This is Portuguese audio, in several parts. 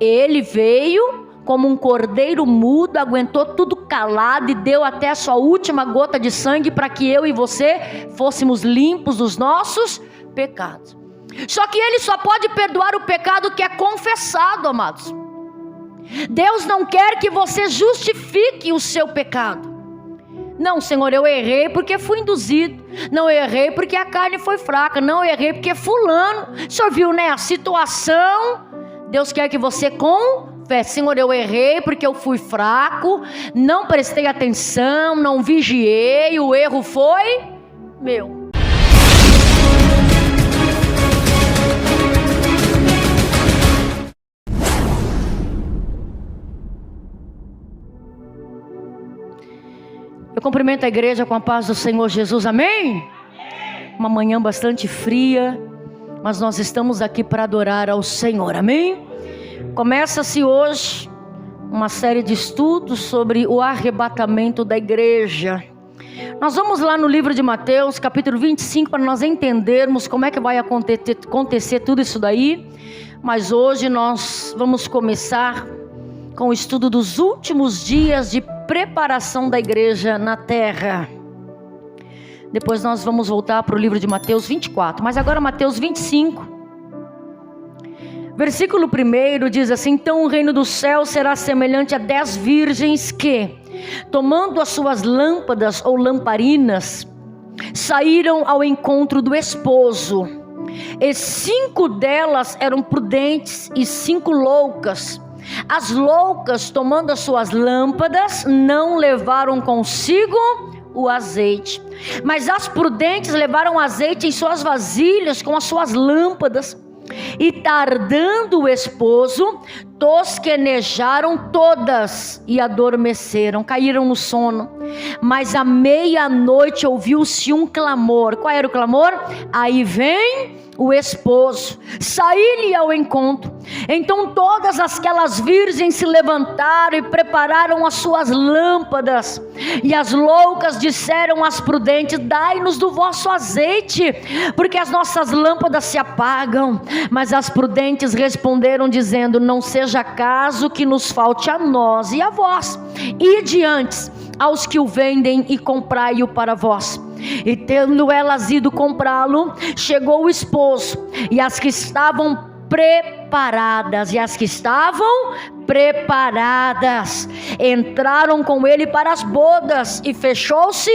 Ele veio como um cordeiro mudo, aguentou tudo calado e deu até a sua última gota de sangue para que eu e você fôssemos limpos dos nossos pecados. Só que Ele só pode perdoar o pecado que é confessado, amados. Deus não quer que você justifique o seu pecado. Não, Senhor, eu errei porque fui induzido. Não, eu errei porque a carne foi fraca. Não, eu errei porque fulano. O Senhor viu, né, a situação. Deus quer que você confesse: Senhor, eu errei porque eu fui fraco, não prestei atenção, não vigiei, o erro foi meu. Eu cumprimento a igreja com a paz do Senhor Jesus, amém? Uma manhã bastante fria, mas nós estamos aqui para adorar ao Senhor, amém? Começa-se hoje uma série de estudos sobre o arrebatamento da igreja. Nós vamos lá no livro de Mateus, capítulo 25, para nós entendermos como é que vai acontecer tudo isso daí. Mas hoje nós vamos começar com o estudo dos últimos dias de preparação da igreja na terra. Depois nós vamos voltar para o livro de Mateus 24, mas agora Mateus 25, versículo 1 diz assim: então o reino do céu será semelhante a 10 virgens que, tomando as suas lâmpadas ou lamparinas, saíram ao encontro do esposo. E 5 delas eram prudentes e 5 loucas. As loucas, tomando as suas lâmpadas, não levaram consigo o azeite, mas as prudentes levaram azeite em suas vasilhas com as suas lâmpadas. E tardando o esposo, tosquenejaram todas e adormeceram, caíram no sono. Mas à meia-noite ouviu-se um clamor. Qual era o clamor? Aí vem o esposo, saí-lhe ao encontro. Então todas aquelas virgens se levantaram e prepararam as suas lâmpadas. E as loucas disseram às prudentes: dai-nos do vosso azeite, porque as nossas lâmpadas se apagam. Mas as prudentes responderam dizendo: não seja caso que nos falte a nós e a vós. Ide antes aos que o vendem e comprai-o para vós. E tendo elas ido comprá-lo, chegou o esposo, e as que estavam preparadas, entraram com ele para as bodas, e fechou-se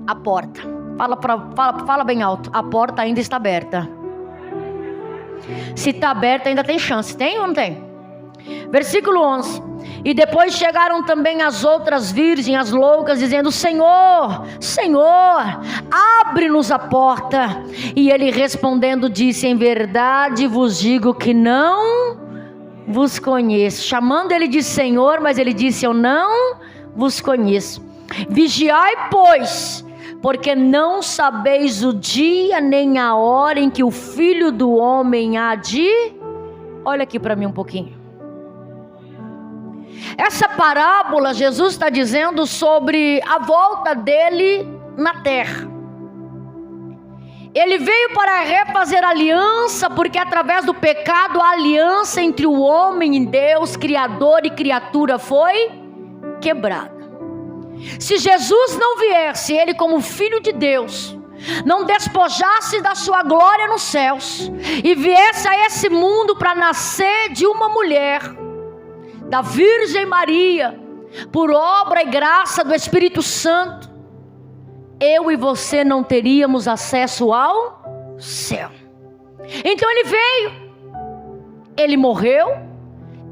a porta. Fala bem alto: a porta ainda está aberta. Se está aberta, ainda tem chance. Tem ou não tem? Versículo 11: e depois chegaram também as outras virgens, as loucas, dizendo: Senhor, Senhor, abre-nos a porta. E ele respondendo disse: em verdade vos digo que não vos conheço. Chamando ele de Senhor, mas ele disse: eu não vos conheço. Vigiai, pois, porque não sabeis o dia nem a hora em que o Filho do Homem há de... Olha aqui para mim um pouquinho. Essa parábola, Jesus está dizendo sobre a volta dele na terra. Ele veio para refazer aliança, porque através do pecado a aliança entre o homem e Deus, Criador e criatura, foi quebrada. Se Jesus não viesse, ele como Filho de Deus, não despojasse da sua glória nos céus e viesse a esse mundo para nascer de uma mulher, da Virgem Maria, por obra e graça do Espírito Santo, eu e você não teríamos acesso ao céu. Então ele veio, ele morreu,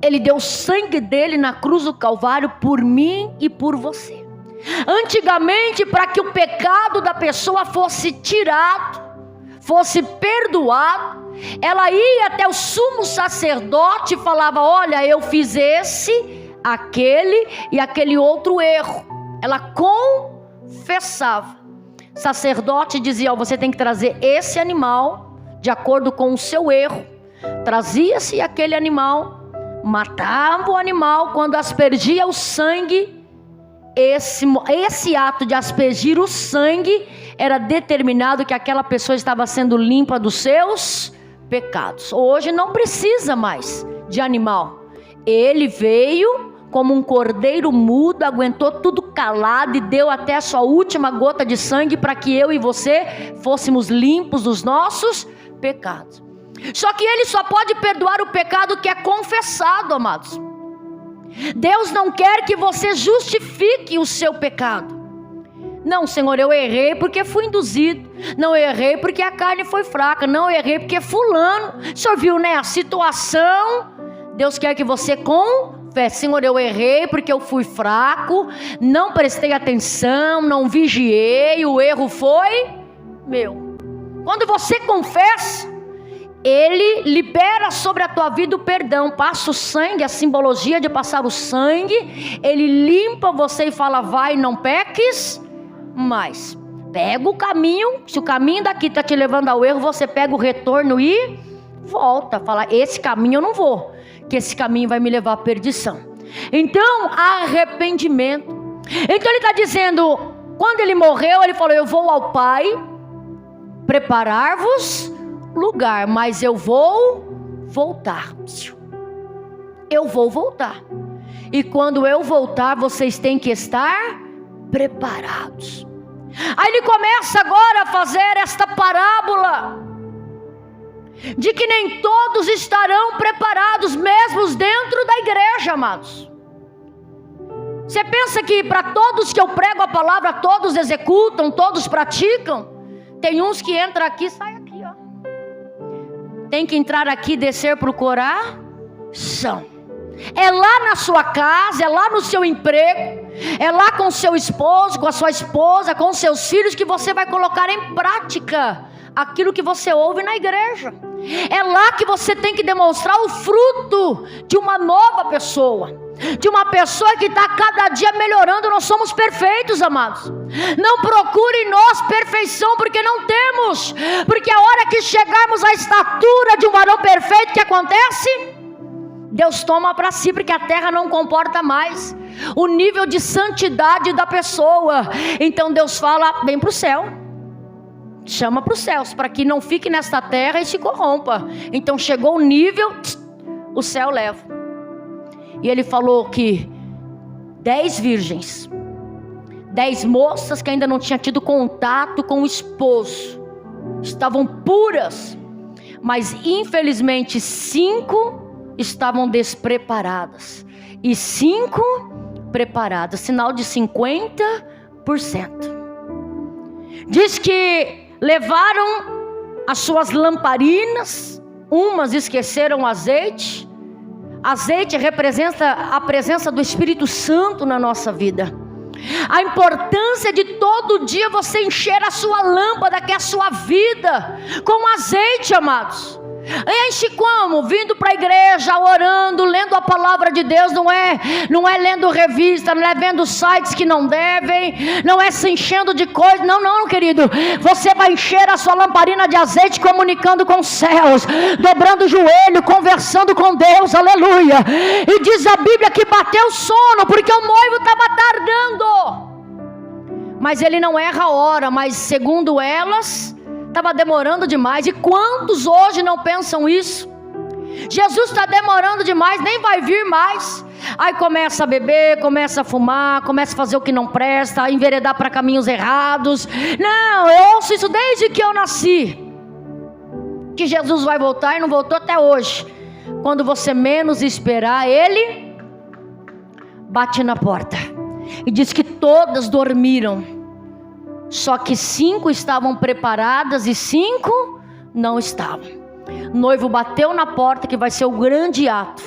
ele deu o sangue dele na cruz do Calvário por mim e por você. Antigamente, para que o pecado da pessoa fosse tirado, fosse perdoado, ela ia até o sumo sacerdote e falava: olha, eu fiz esse, aquele e aquele outro erro. Ela confessava. O sacerdote dizia: ó, você tem que trazer esse animal de acordo com o seu erro. Trazia-se aquele animal, matava o animal. Quando aspergia o sangue, esse ato de aspergir o sangue era determinado que aquela pessoa estava sendo limpa dos seus pecados. Hoje não precisa mais de animal. Ele veio como um cordeiro mudo, aguentou tudo calado e deu até a sua última gota de sangue para que eu e você fôssemos limpos dos nossos pecados. Só que Ele só pode perdoar o pecado que é confessado, amados. Deus não quer que você justifique o seu pecado. Não, Senhor, eu errei porque fui induzido. Não, eu errei porque a carne foi fraca. Não, eu errei porque fulano. O Senhor viu, né, a situação. Deus quer que você confesse. Senhor, eu errei porque eu fui fraco, não prestei atenção, não vigiei, o erro foi meu. Quando você confessa, Ele libera sobre a tua vida o perdão, passa o sangue, a simbologia de passar o sangue, Ele limpa você e fala, vai, não peques mais. Pega o caminho, se o caminho daqui está te levando ao erro, você pega o retorno e volta, fala, esse caminho eu não vou, que esse caminho vai me levar à perdição. Então, arrependimento. Então ele está dizendo, quando ele morreu, ele falou, eu vou ao Pai, preparar-vos lugar, mas eu vou voltar. Eu vou voltar. E quando eu voltar, vocês têm que estar preparados. Aí ele começa agora a fazer esta parábola de que nem todos estarão preparados, mesmo dentro da igreja, amados. Você pensa que para todos que eu prego a palavra, todos executam, todos praticam? Tem uns que entram aqui e saem aqui, ó. Tem que entrar aqui e descer para o coração. É lá na sua casa, é lá no seu emprego, é lá com o seu esposo, com a sua esposa, com os seus filhos, que você vai colocar em prática aquilo que você ouve na igreja. É lá que você tem que demonstrar o fruto de uma nova pessoa, de uma pessoa que está cada dia melhorando. Nós somos perfeitos, amados. Não procure em nós perfeição, porque não temos. Porque a hora que chegarmos à estatura de um varão perfeito, o que acontece? Deus toma para si, porque a terra não comporta mais o nível de santidade da pessoa. Então Deus fala, vem para o céu. Chama para os céus, para que não fique nesta terra e se corrompa. Então chegou o nível, o céu leva. E ele falou que 10 virgens, 10 moças que ainda não tinham tido contato com o esposo, estavam puras, mas infelizmente 5 estavam despreparadas e 5 preparadas, sinal de 50%. Diz que levaram as suas lamparinas, umas esqueceram o azeite. Azeite representa a presença do Espírito Santo na nossa vida. A importância de todo dia você encher a sua lâmpada, que é a sua vida, com azeite, amados. Enche como? Vindo para a igreja, orando, lendo a palavra de Deus. Não é lendo revista, não é vendo sites que não devem, não é se enchendo de coisas. Não, querido. Você vai encher a sua lamparina de azeite, comunicando com os céus, dobrando o joelho, conversando com Deus, aleluia. E diz a Bíblia que bateu sono, porque o noivo estava tardando. Mas ele não erra a hora, mas segundo elas, estava demorando demais. E quantos hoje não pensam isso? Jesus está demorando demais, nem vai vir mais. Aí começa a beber, começa a fumar, começa a fazer o que não presta, a enveredar para caminhos errados. Não, eu ouço isso desde que eu nasci, que Jesus vai voltar, e não voltou até hoje. Quando você menos esperar, Ele bate na porta e diz que todas dormiram. Só que 5 estavam preparadas e 5 não estavam. O noivo bateu na porta, que vai ser o grande ato.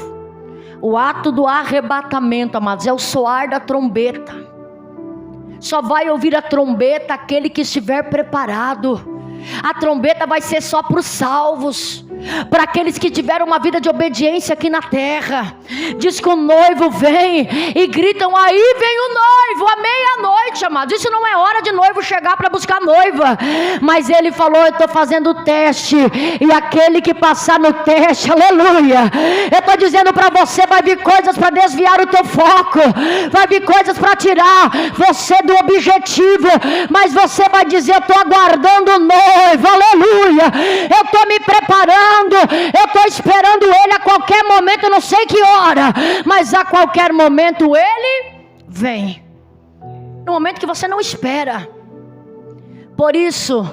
O ato do arrebatamento, amados, é o soar da trombeta. Só vai ouvir a trombeta aquele que estiver preparado. A trombeta vai ser só para os salvos, para aqueles que tiveram uma vida de obediência aqui na terra. Diz que o noivo vem e gritam, aí vem o noivo, à meia-noite, amados. Isso não é hora de noivo chegar para buscar noiva. Mas ele falou, eu estou fazendo o teste, e aquele que passar no teste, aleluia, eu estou dizendo para você, vai vir coisas para desviar o teu foco, vai vir coisas para tirar você do objetivo, mas você vai dizer, eu estou aguardando o noivo, aleluia, eu estou me preparando, esperando. Eu estou esperando Ele a qualquer momento, eu não sei que hora, mas a qualquer momento Ele vem. No momento que você não espera. Por isso,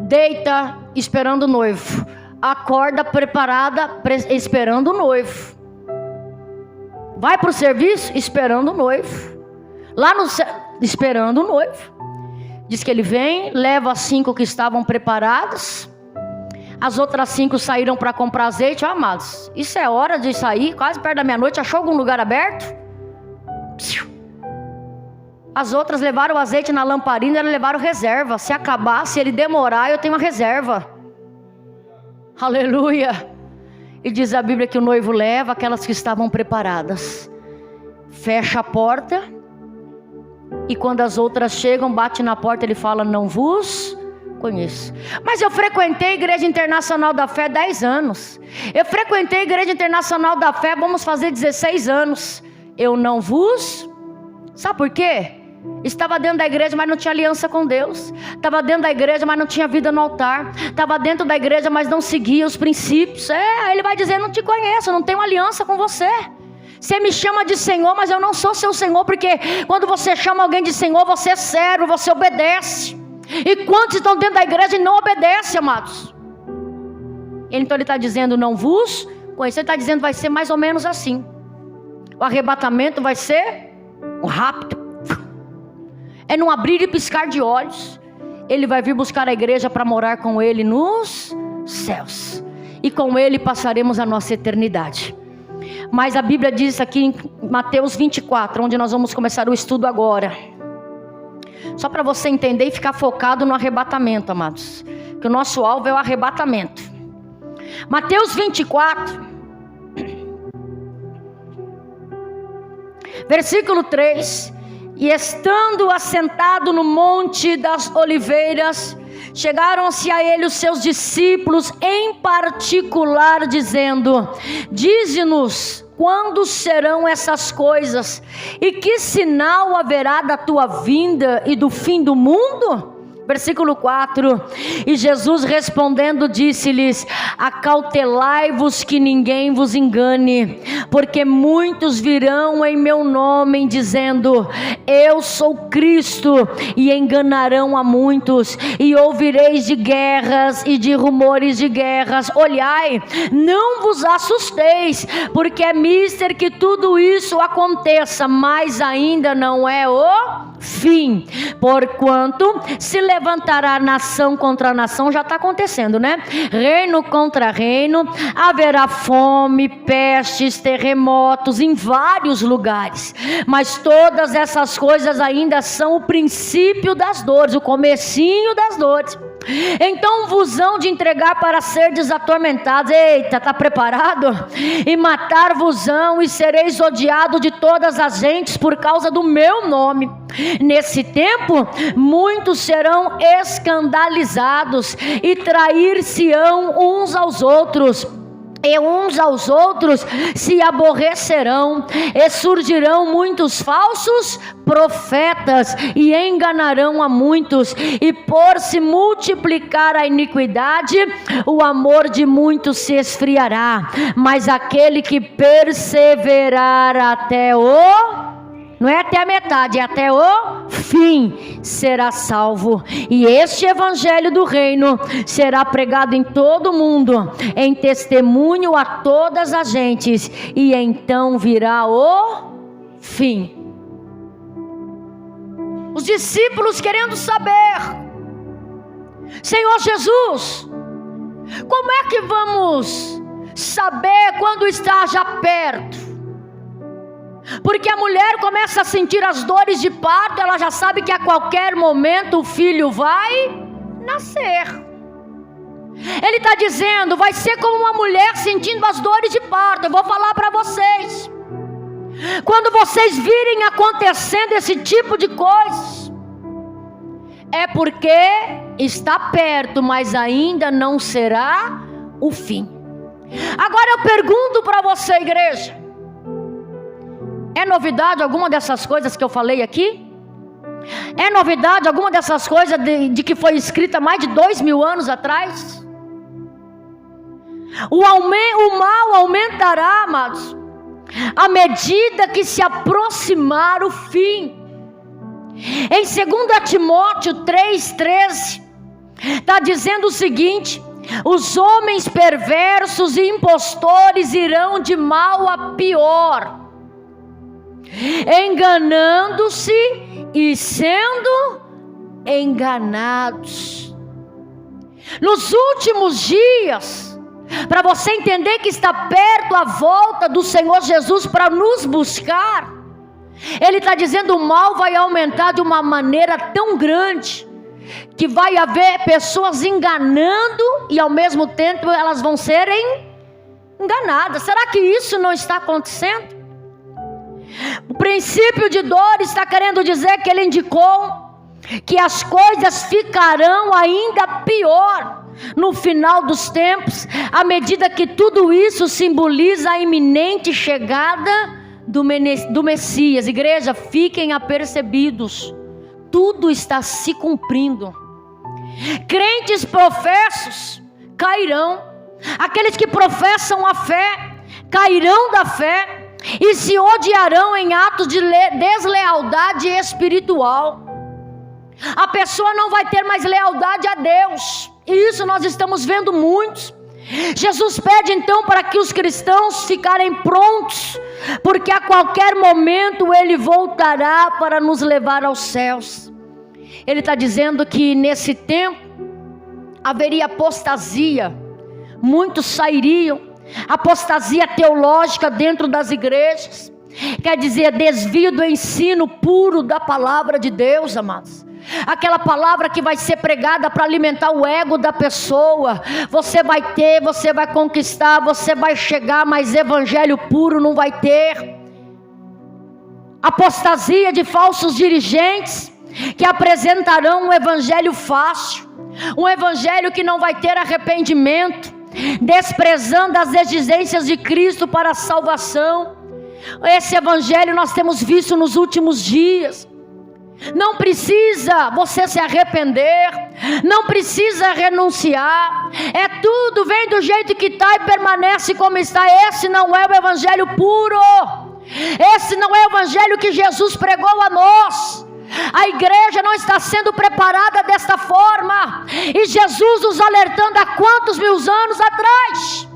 deita esperando o noivo. Acorda preparada esperando o noivo. Vai para o serviço esperando o noivo. Lá no esperando o noivo. Diz que ele vem, leva as 5 que estavam preparadas. As outras 5 saíram para comprar azeite. Amados, isso é hora de sair, quase perto da meia-noite. Achou algum lugar aberto? As outras levaram o azeite na lamparina, elas levaram reserva. Se acabar, se ele demorar, eu tenho uma reserva. Aleluia. E diz a Bíblia que o noivo leva aquelas que estavam preparadas. Fecha a porta. E quando as outras chegam, bate na porta, ele fala: não vos conheço. Mas eu frequentei a Igreja Internacional da Fé 10 anos. Eu frequentei a Igreja Internacional da Fé, vamos fazer 16 anos. Eu não vos... Sabe por quê? Estava dentro da igreja, mas não tinha aliança com Deus. Estava dentro da igreja, mas não tinha vida no altar. Estava dentro da igreja, mas não seguia os princípios. Aí ele vai dizer: não te conheço, não tenho aliança com você. Você me chama de Senhor, mas eu não sou seu Senhor. Porque quando você chama alguém de Senhor, você é servo, você obedece. E quantos estão dentro da igreja e não obedecem, amados? Então ele está dizendo: não vos conheço. Ele está dizendo: vai ser mais ou menos assim. O arrebatamento vai ser rápido. É num abrir e piscar de olhos. Ele vai vir buscar a igreja para morar com Ele nos céus. E com Ele passaremos a nossa eternidade. Mas a Bíblia diz aqui em Mateus 24, onde nós vamos começar o estudo agora. Só para você entender e ficar focado no arrebatamento, amados. Que o nosso alvo é o arrebatamento. Mateus 24, versículo 3. E estando assentado no monte das oliveiras, chegaram-se a ele os seus discípulos em particular, dizendo: dize-nos quando serão essas coisas, e que sinal haverá da tua vinda e do fim do mundo? Versículo 4. E Jesus respondendo disse-lhes: acautelai-vos que ninguém vos engane, porque muitos virão em meu nome dizendo: eu sou Cristo, e enganarão a muitos. E ouvireis de guerras e de rumores de guerras. Olhai, não vos assusteis, porque é mister que tudo isso aconteça, mas ainda não é o fim. Porquanto se levantará nação contra nação, já está acontecendo, né? Reino contra reino, haverá fome, pestes, terremotos em vários lugares. Mas todas essas coisas ainda são o princípio das dores, o comecinho das dores. Então vos hão de entregar para serdes atormentados. Eita, está preparado? E matar-vos-ão, e sereis odiados de todas as gentes por causa do meu nome. Nesse tempo muitos serão escandalizados e trair-se-ão uns aos outros, e uns aos outros se aborrecerão, e surgirão muitos falsos profetas, e enganarão a muitos, e por se multiplicar a iniquidade, o amor de muitos se esfriará, mas aquele que perseverar até não é até a metade, é até o fim, será salvo. E este evangelho do reino será pregado em todo o mundo, em testemunho a todas as gentes, e então virá o fim. Os discípulos querendo saber: Senhor Jesus, como é que vamos saber quando está já perto? Porque a mulher começa a sentir as dores de parto, ela já sabe que a qualquer momento o filho vai nascer. Ele está dizendo: vai ser como uma mulher sentindo as dores de parto. Eu vou falar para vocês: quando vocês virem acontecendo esse tipo de coisa, é porque está perto, mas ainda não será o fim. Agora eu pergunto para você, igreja: é novidade alguma dessas coisas que eu falei aqui? É novidade alguma dessas coisas de que foi escrita mais de 2000 anos atrás? O mal aumentará, amados, à medida que se aproximar o fim. Em 2 Timóteo 3,13, está dizendo o seguinte: os homens perversos e impostores irão de mal a pior, enganando-se e sendo enganados. Nos últimos dias, para você entender que está perto a volta do Senhor Jesus para nos buscar, Ele está dizendo: o mal vai aumentar de uma maneira tão grande, que vai haver pessoas enganando e ao mesmo tempo elas vão serem enganadas. Será que isso não está acontecendo? O princípio de dor está querendo dizer que ele indicou que as coisas ficarão ainda pior no final dos tempos, à medida que tudo isso simboliza a iminente chegada do Messias. Igreja, fiquem apercebidos, tudo está se cumprindo. Crentes professos cairão, aqueles que professam a fé cairão da fé e se odiarão em atos de deslealdade espiritual. A pessoa não vai ter mais lealdade a Deus, e isso nós estamos vendo muitos. Jesus pede então para que os cristãos ficarem prontos, porque a qualquer momento Ele voltará para nos levar aos céus. Ele está dizendo que nesse tempo haveria apostasia, muitos sairiam, apostasia teológica dentro das igrejas, quer dizer, desvio do ensino puro da palavra de Deus, amados. Aquela palavra que vai ser pregada para alimentar o ego da pessoa. Você vai ter, você vai conquistar, você vai chegar, mas evangelho puro não vai ter. Apostasia de falsos dirigentes que apresentarão um evangelho fácil, um evangelho que não vai ter arrependimento, desprezando as exigências de Cristo para a salvação. Esse evangelho nós temos visto nos últimos dias. Não precisa você se arrepender, não precisa renunciar, é tudo, vem do jeito que está e permanece como está. Esse não é o evangelho puro, esse não é o evangelho que Jesus pregou a nós. A igreja não está sendo preparada desta forma, e Jesus nos alertando há quantos mil anos atrás,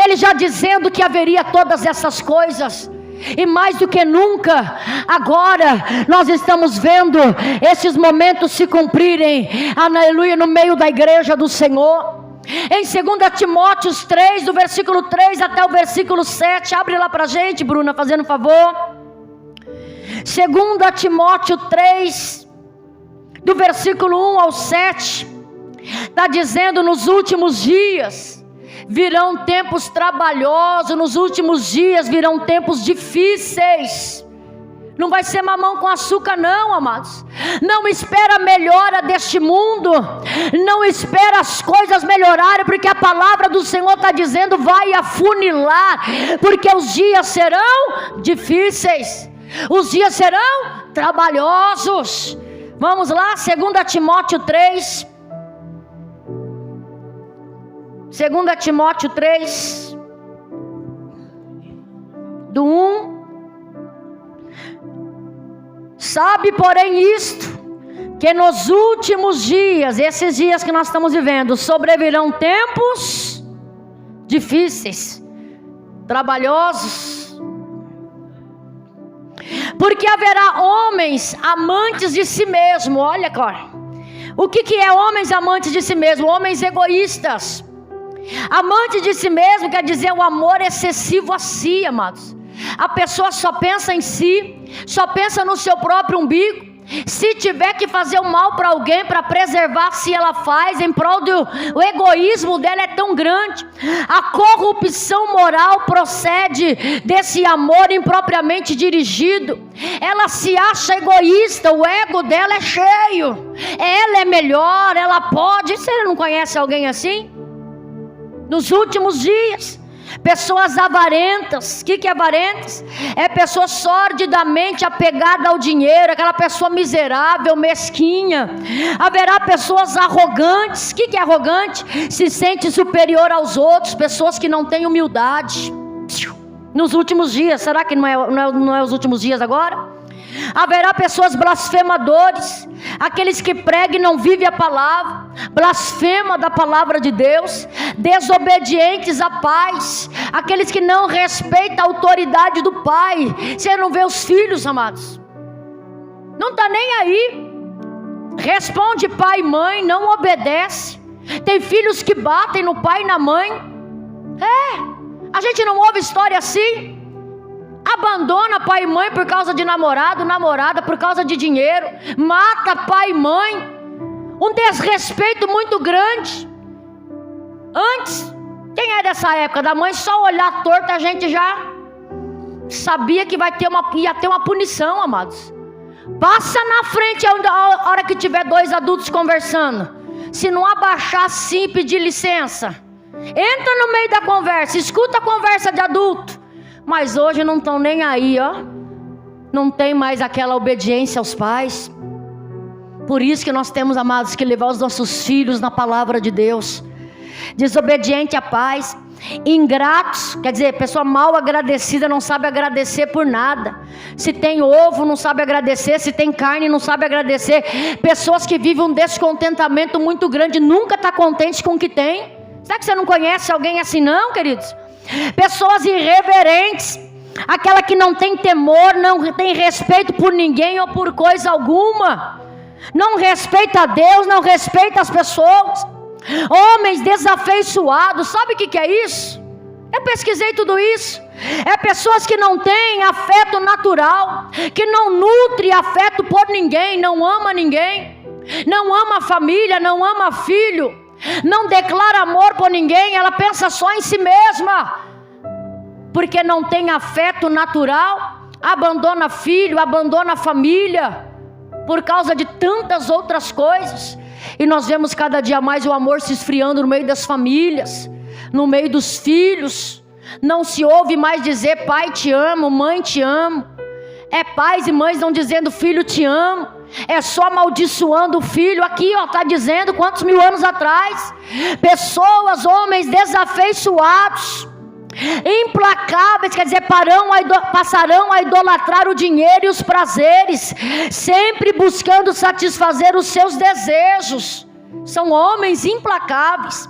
Ele já dizendo que haveria todas essas coisas. E mais do que nunca, agora nós estamos vendo esses momentos se cumprirem, aleluia, no meio da igreja do Senhor. Em 2 Timóteo 3, do versículo 3 até o versículo 7, abre lá pra gente, Bruna, fazendo favor. 2 Timóteo 3, do versículo 1 ao 7, está dizendo: nos últimos dias virão tempos trabalhosos, nos últimos dias virão tempos difíceis. Não vai ser mamão com açúcar não, amados. Não espera a melhora deste mundo, não espera as coisas melhorarem, porque a palavra do Senhor está dizendo: vai afunilar, porque os dias serão difíceis, os dias serão trabalhosos. Vamos lá, 2 Timóteo 3, 2 Timóteo 3, do 1. Sabe, porém, isto, que nos últimos dias, esses dias que nós estamos vivendo, sobrevirão tempos difíceis, trabalhosos, porque haverá homens amantes de si mesmo. Olha agora, o que é homens amantes de si mesmo? Homens egoístas. Amante de si mesmo quer dizer o amor excessivo a si, amados. A pessoa só pensa em si, só pensa no seu próprio umbigo. Se tiver que fazer o mal para alguém, para preservar, se ela faz, em prol o egoísmo dela é tão grande. A corrupção moral procede desse amor impropriamente dirigido. Ela se acha egoísta, o ego dela é cheio, ela é melhor, ela pode. Você não conhece alguém assim? Nos últimos dias Pessoas avarentas. O que é avarentas? É pessoa sordidamente apegada ao dinheiro, aquela pessoa miserável, mesquinha. Haverá pessoas arrogantes. O que é arrogante? Se sente superior aos outros, pessoas que não têm humildade. Nos últimos dias, será que não é os últimos dias agora? Haverá pessoas blasfemadores, aqueles que pregam e não vivem a palavra, blasfema da palavra de Deus, desobedientes a pais, aqueles que não respeitam a autoridade do pai. Você não vê os filhos, amados, não está nem aí, responde pai e mãe, não obedece. Tem filhos que batem no pai e na mãe. A gente não ouve história assim. Abandona pai e mãe por causa de namorado, namorada por causa de dinheiro, mata pai e mãe, um desrespeito muito grande. Antes, quem é dessa época da mãe só olhar torto, a gente já sabia que ia ter uma punição, amados. Passa na frente a hora que tiver dois adultos conversando, se não abaixar assim, pedir licença, entra no meio da conversa, escuta a conversa de adulto. Mas hoje não estão nem aí, ó. Não tem mais aquela obediência aos pais. Por isso que nós temos, amados, que levar os nossos filhos na palavra de Deus. Desobediente a pais, ingratos, quer dizer, pessoa mal agradecida, não sabe agradecer por nada. Se tem ovo, não sabe agradecer. Se tem carne, não sabe agradecer. Pessoas que vivem um descontentamento muito grande, nunca está contente com o que tem. Será que você não conhece alguém assim não, queridos? Pessoas irreverentes, aquela que não tem temor, não tem respeito por ninguém ou por coisa alguma, não respeita a Deus, não respeita as pessoas. Homens desafeiçoados, sabe o que é isso? Eu pesquisei tudo isso. É pessoas que não têm afeto natural, que não nutre afeto por ninguém, não ama ninguém, não ama a família, não ama filho, não declara amor por ninguém, ela pensa só em si mesma, porque não tem afeto natural, abandona filho, abandona família, por causa de tantas outras coisas. E nós vemos cada dia mais o amor se esfriando no meio das famílias, no meio dos filhos. Não se ouve mais dizer pai te amo, mãe te amo. É pais e mães não dizendo filho te amo, é só amaldiçoando o filho. Aqui está dizendo quantos mil anos atrás. Pessoas, homens desafeiçoados, implacáveis, quer dizer, passarão a idolatrar o dinheiro e os prazeres, sempre buscando satisfazer os seus desejos. São homens implacáveis.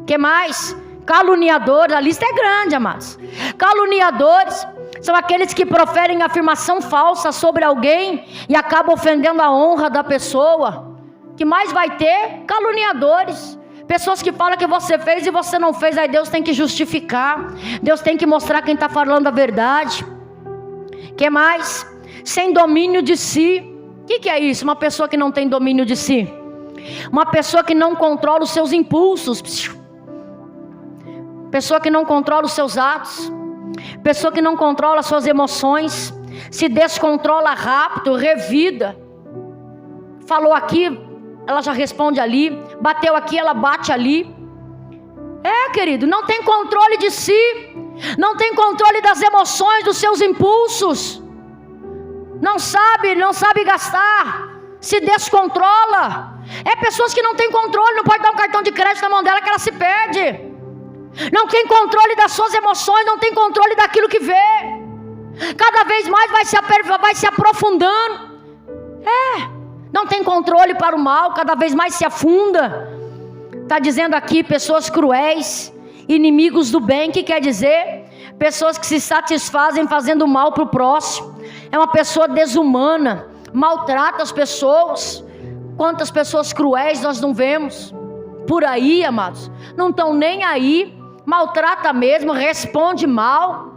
Que mais? Caluniadores, a lista é grande, amados. Caluniadores são aqueles que proferem afirmação falsa sobre alguém e acabam ofendendo a honra da pessoa. Que mais vai ter? Caluniadores, pessoas que falam que você fez e você não fez, aí Deus tem que justificar, Deus tem que mostrar quem está falando a verdade. Que mais? Sem domínio de si. O que é isso? Uma pessoa que não tem domínio de si, uma pessoa que não controla os seus impulsos, pessoa que não controla os seus atos, pessoa que não controla as suas emoções, se descontrola rápido, revida. Falou aqui, ela já responde ali. Bateu aqui, ela bate ali. Querido, não tem controle de si, não tem controle das emoções, dos seus impulsos. Não sabe gastar, se descontrola. Pessoas que não têm controle, não pode dar um cartão de crédito na mão dela que ela se perde. Não tem controle das suas emoções, não tem controle daquilo que vê. Cada vez mais vai se aprofundando. Não tem controle para o mal, cada vez mais se afunda. Está dizendo aqui, pessoas cruéis, inimigos do bem. O que quer dizer? Pessoas que se satisfazem fazendo mal para o próximo. É uma pessoa desumana, maltrata as pessoas. Quantas pessoas cruéis nós não vemos por aí, amados? Não estão nem aí, maltrata mesmo, responde mal.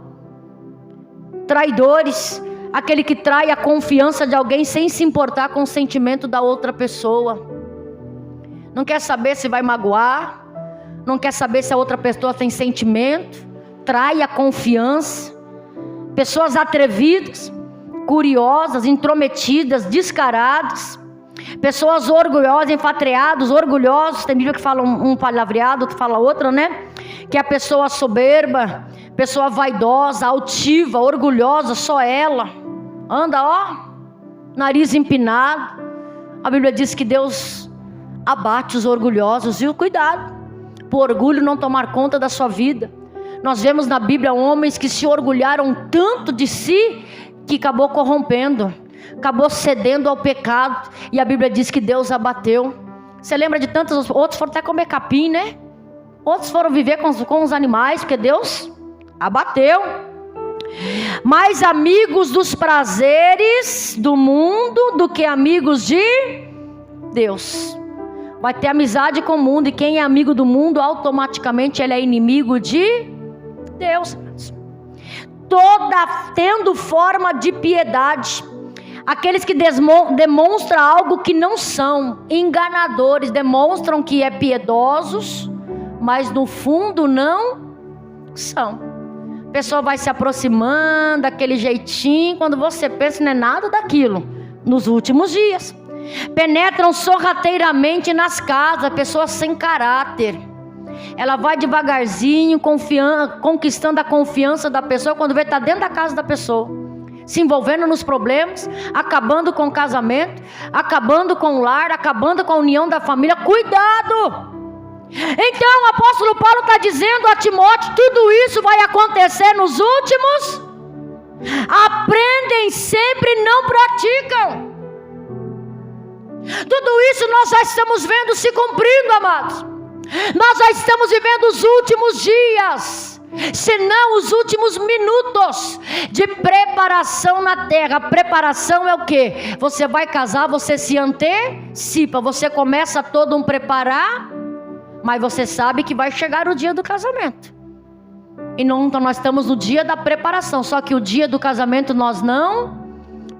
Traidores, aquele que trai a confiança de alguém sem se importar com o sentimento da outra pessoa. Não quer saber se vai magoar, não quer saber se a outra pessoa tem sentimento, trai a confiança. Pessoas atrevidas, curiosas, intrometidas, descaradas, Pessoas orgulhosas, enfatreados, orgulhosos. Tem Bíblia que fala um palavreado, outro fala outro, né? Que é a pessoa soberba, pessoa vaidosa, altiva, orgulhosa, só ela. Anda, ó, nariz empinado. A Bíblia diz que Deus abate os orgulhosos, viu? Cuidado, para o orgulho não tomar conta da sua vida. Nós vemos na Bíblia homens que se orgulharam tanto de si, que acabou corrompendo, acabou cedendo ao pecado, e a Bíblia diz que Deus abateu. Você lembra de tantos, outros foram até comer capim, né? Outros foram viver com os animais, porque Deus abateu. Mais amigos dos prazeres do mundo do que amigos de Deus. Vai ter amizade com o mundo, e quem é amigo do mundo, automaticamente ele é inimigo de Deus. Tendo forma de piedade. Aqueles que demonstram algo que não são, enganadores, demonstram que é piedosos, mas no fundo não são. A pessoa vai se aproximando daquele jeitinho, quando você pensa não é nada daquilo. Nos últimos dias penetram sorrateiramente nas casas, pessoas sem caráter. Ela vai devagarzinho, conquistando a confiança da pessoa. Quando vê, está dentro da casa da pessoa, se envolvendo nos problemas, acabando com o casamento, acabando com o lar, acabando com a união da família. Cuidado! Então o apóstolo Paulo está dizendo a Timóteo: tudo isso vai acontecer nos últimos. Aprendem sempre e não praticam. Tudo isso nós já estamos vendo se cumprindo, amados. Nós já estamos vivendo os últimos dias, se não os últimos minutos de preparação na terra. Preparação é o que? Você vai casar, você se antecipa, você começa todo um preparar, mas você sabe que vai chegar o dia do casamento. E não, então nós estamos no dia da preparação, só que o dia do casamento nós não.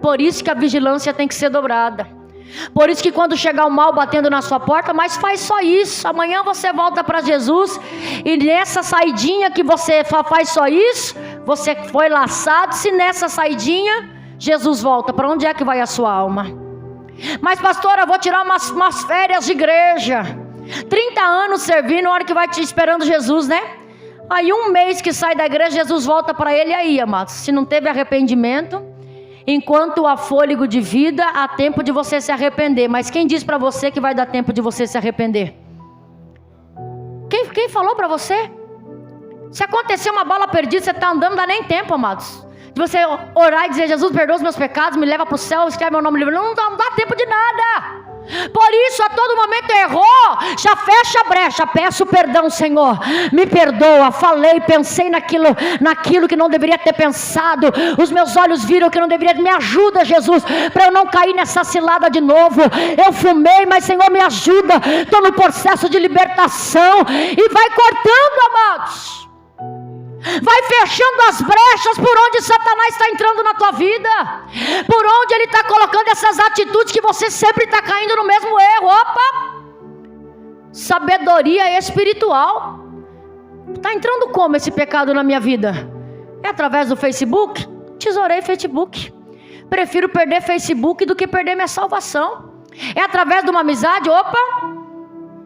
Por isso que a vigilância tem que ser dobrada. Por isso que quando chegar o mal batendo na sua porta, mas faz só isso, amanhã você volta para Jesus, e nessa saidinha que você faz só isso, você foi laçado. Se nessa saidinha Jesus volta, para onde é que vai a sua alma? Mas pastora, eu vou tirar umas férias de igreja, 30 anos servindo, a hora que vai te esperando Jesus, né? Aí um mês que sai da igreja, Jesus volta para ele. E aí, amados, se não teve arrependimento, enquanto há fôlego de vida, há tempo de você se arrepender. Mas quem diz para você que vai dar tempo de você se arrepender? Quem falou para você? Se acontecer uma bala perdida, você está andando, não dá nem tempo, amados, de você orar e dizer: Jesus, perdoa os meus pecados, me leva para o céu, escreve meu nome no livro. Não dá tempo de nada. Por isso, a todo momento errou, já fecha a brecha, peço perdão, Senhor, me perdoa, falei, pensei naquilo que não deveria ter pensado, os meus olhos viram que não deveria. Me ajuda, Jesus, para eu não cair nessa cilada de novo. Eu fumei, mas Senhor, me ajuda, estou no processo de libertação. E vai cortando, amados, vai fechando as brechas por onde Satanás está entrando na tua vida, por onde ele está colocando essas atitudes que você sempre está caindo no mesmo erro. Opa! Sabedoria espiritual. Está entrando como esse pecado na minha vida? É através do Facebook? Tesourei Facebook. Prefiro perder Facebook do que perder minha salvação. É através de uma amizade? Opa!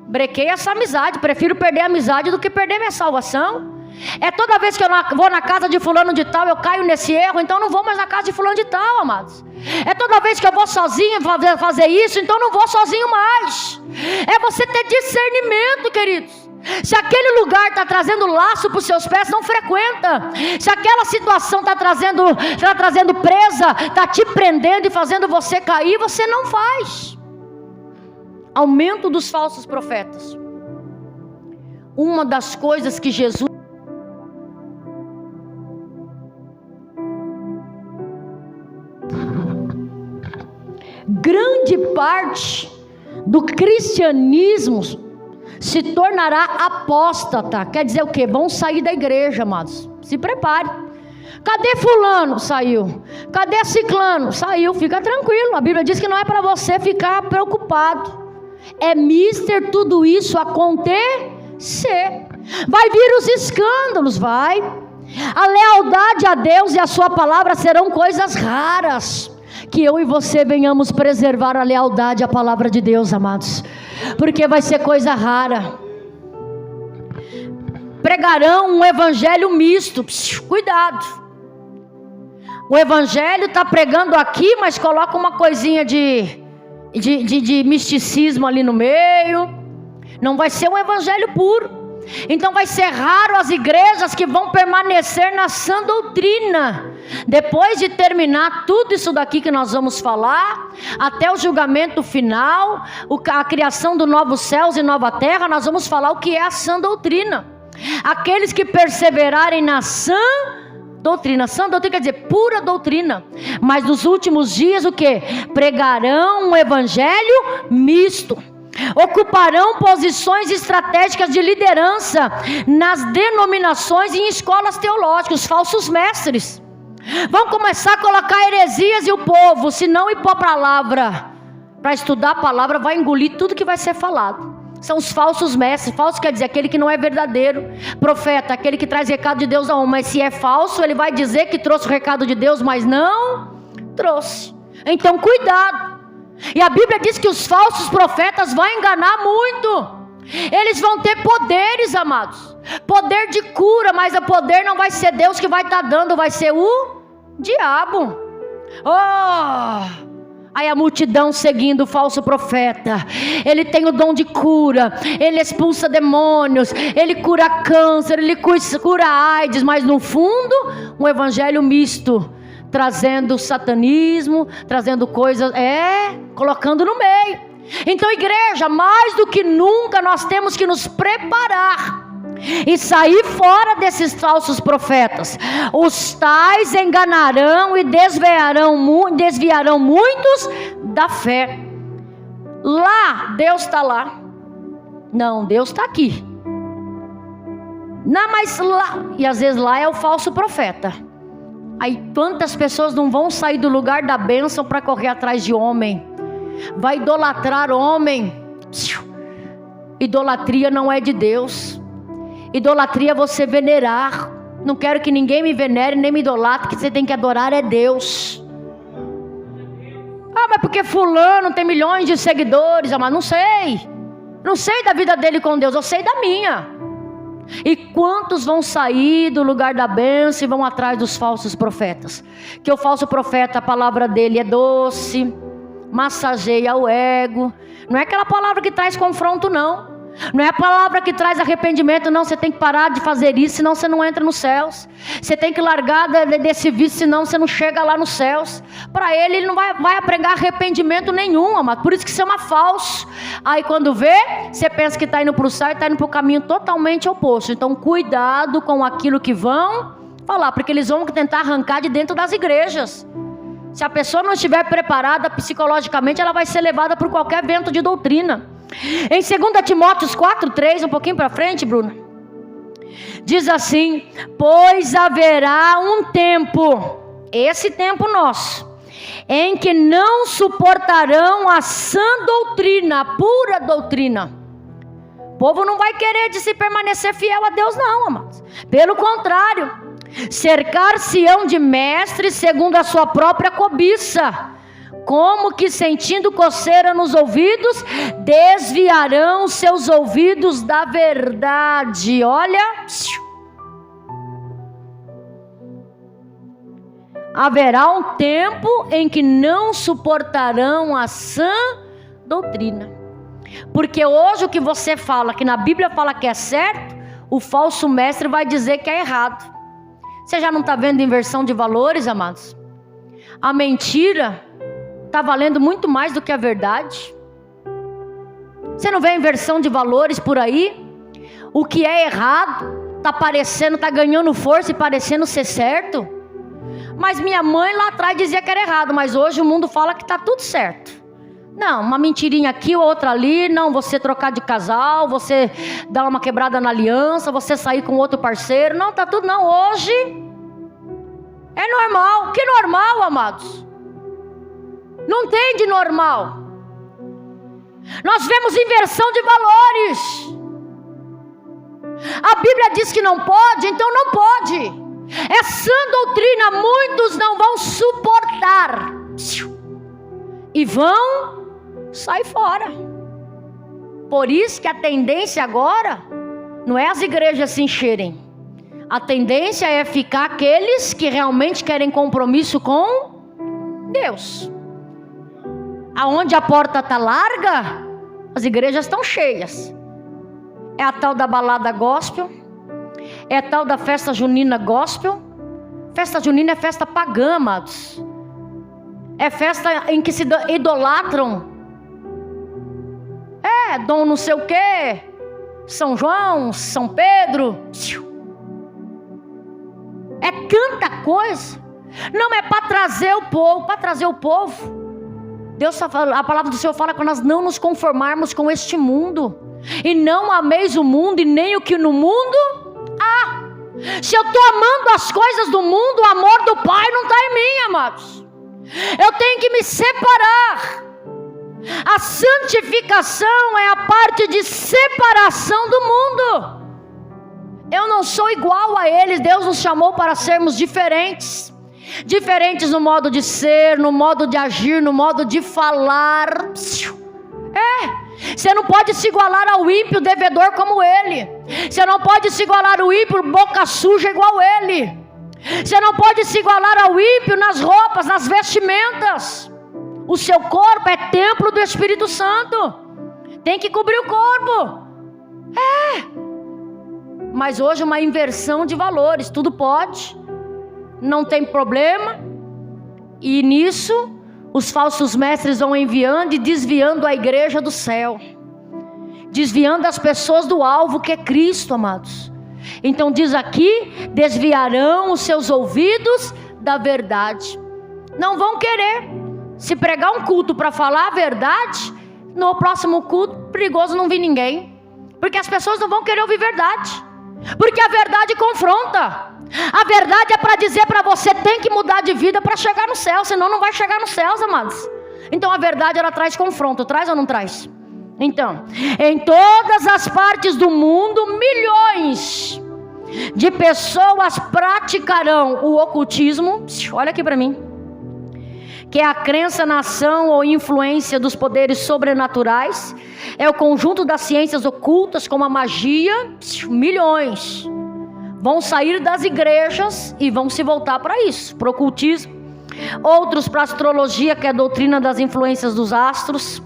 Brequei essa amizade. Prefiro perder a amizade do que perder minha salvação. É toda vez que eu vou na casa de fulano de tal, eu caio nesse erro, então não vou mais na casa de fulano de tal, amados. É toda vez que eu vou sozinho fazer isso, então não vou sozinho mais. É você ter discernimento, queridos. Se aquele lugar está trazendo laço para os seus pés, não frequenta. Se aquela situação está trazendo presa, está te prendendo e fazendo você cair, você não faz. Aumento dos falsos profetas. Uma das coisas que Jesus... grande parte do cristianismo se tornará apóstata. Quer dizer o quê? Vão sair da igreja, amados. Se prepare. Cadê fulano? Saiu. Cadê ciclano? Saiu. Fica tranquilo. A Bíblia diz que não é para você ficar preocupado. É mister tudo isso acontecer. Vai vir os escândalos, vai. A lealdade a Deus e a sua palavra serão coisas raras, que que eu e você venhamos preservar a lealdade à palavra de Deus, amados, porque vai ser coisa rara. Pregarão um evangelho misto. Cuidado. O evangelho está pregando aqui, mas coloca uma coisinha de misticismo ali no meio. Não vai ser um evangelho puro. Então vai ser raro as igrejas que vão permanecer na sã doutrina. Depois de terminar tudo isso daqui que nós vamos falar, até o julgamento final, a criação do novo céus e nova terra, nós vamos falar o que é a sã doutrina. Aqueles que perseverarem na sã doutrina quer dizer pura doutrina. Mas nos últimos dias o que? Pregarão um evangelho misto. Ocuparão posições estratégicas de liderança nas denominações e em escolas teológicas. Falsos mestres vão começar a colocar heresias, e o povo, se não ir para a palavra, para estudar a palavra, vai engolir tudo que vai ser falado. São os falsos mestres. Falso quer dizer aquele que não é verdadeiro. Profeta, aquele que traz recado de Deus a um. Mas se é falso, ele vai dizer que trouxe o recado de Deus, mas não trouxe. Então cuidado. E a Bíblia diz que os falsos profetas vão enganar muito. Eles vão ter poderes, amados, poder de cura, mas o poder não vai ser Deus que vai estar dando, vai ser o diabo. Aí a multidão seguindo o falso profeta. Ele tem o dom de cura, ele expulsa demônios, ele cura câncer, ele cura AIDS, mas no fundo um evangelho misto, trazendo satanismo, trazendo coisas, colocando no meio. Então, igreja, mais do que nunca nós temos que nos preparar e sair fora desses falsos profetas. Os tais enganarão e desviarão muitos da fé. Lá, Deus está lá. Não, Deus está aqui. Não, mas lá, e às vezes lá é o falso profeta. Aí quantas pessoas não vão sair do lugar da bênção para correr atrás de homem? Vai idolatrar homem. Idolatria não é de Deus. Idolatria é você venerar. Não quero que ninguém me venere nem me idolatre. Que você tem que adorar é Deus. Mas porque fulano tem milhões de seguidores. Mas não sei. Não sei da vida dele com Deus, eu sei da minha. E quantos vão sair do lugar da bênção e vão atrás dos falsos profetas? Que o falso profeta, a palavra dele é doce, massageia o ego. Não é aquela palavra que traz confronto, não. Não é a palavra que traz arrependimento, não. Você tem que parar de fazer isso, senão você não entra nos céus. Você tem que largar desse vício, senão você não chega lá nos céus. Para ele não vai pregar arrependimento nenhum, amado. Por isso que chama falso. Aí quando vê, você pensa que está indo para o céu e está indo para o caminho totalmente oposto. Então cuidado com aquilo que vão falar, porque eles vão tentar arrancar de dentro das igrejas. Se a pessoa não estiver preparada psicologicamente, ela vai ser levada por qualquer vento de doutrina. Em 2 Timóteo 4:3, um pouquinho para frente, Bruna, diz assim: pois haverá um tempo, esse tempo nosso, em que não suportarão a sã doutrina, a pura doutrina. O povo não vai querer de se permanecer fiel a Deus, não, amados. Pelo contrário, cercar-se-ão de mestres segundo a sua própria cobiça, como que sentindo coceira nos ouvidos, desviarão seus ouvidos da verdade. Olha, haverá um tempo em que não suportarão a sã doutrina. Porque hoje o que você fala, que na Bíblia fala que é certo, o falso mestre vai dizer que é errado. Você já não está vendo inversão de valores, amados? A mentira está valendo muito mais do que a verdade. Você não vê a inversão de valores por aí? O que é errado está parecendo, está ganhando força e parecendo ser certo. Mas minha mãe lá atrás dizia que era errado, mas hoje o mundo fala que está tudo certo. Não, uma mentirinha aqui, outra ali. Não, você trocar de casal, você dar uma quebrada na aliança, você sair com outro parceiro. Não, está tudo não. Hoje é normal. Que normal, amados? Não tem de normal. Nós vemos inversão de valores. A Bíblia diz que não pode, então não pode. É sã doutrina, muitos não vão suportar. e vão sair fora. Por isso que a tendência agora não é as igrejas se encherem. A tendência é ficar aqueles que realmente querem compromisso com Deus. Aonde a porta está larga, as igrejas estão cheias. É a tal da balada gospel, é a tal da festa junina gospel. Festa junina é festa pagã, amados. É festa em que se idolatram. Dom não sei o quê, São João, São Pedro. É tanta coisa. Não é para trazer o povo, Deus a palavra do Senhor fala que nós não nos conformarmos com este mundo, e não ameis o mundo e nem o que no mundo há. Se eu estou amando as coisas do mundo, o amor do Pai não está em mim, amados. Eu tenho que me separar. A santificação é a parte de separação do mundo. Eu não sou igual a eles. Deus nos chamou para sermos diferentes. Diferentes no modo de ser, no modo de agir, no modo de falar. Você não pode se igualar ao ímpio devedor como ele. Você não pode se igualar ao ímpio boca suja igual ele. Você não pode se igualar ao ímpio nas roupas, nas vestimentas. O seu corpo é templo do Espírito Santo. Tem que cobrir o corpo. Mas hoje uma inversão de valores. Tudo pode, não tem problema. E nisso os falsos mestres vão enviando e desviando a igreja do céu, desviando as pessoas do alvo que é Cristo, amados. Então diz aqui: desviarão os seus ouvidos da verdade. Não vão querer. Se pregar um culto para falar a verdade, no próximo culto, perigoso não vir ninguém. Porque as pessoas não vão querer ouvir verdade. Porque a verdade confronta. A verdade é para dizer para você: tem que mudar de vida para chegar no céu, senão não vai chegar nos céus, amados. Então a verdade, ela traz confronto. Traz ou não traz? Então, em todas as partes do mundo, milhões de pessoas praticarão o ocultismo. Olha aqui para mim. Que é a crença na ação ou influência dos poderes sobrenaturais. É o conjunto das ciências ocultas, como a magia. Milhões vão sair das igrejas e vão se voltar para isso, para o ocultismo. Outros para a astrologia, que é a doutrina das influências dos astros.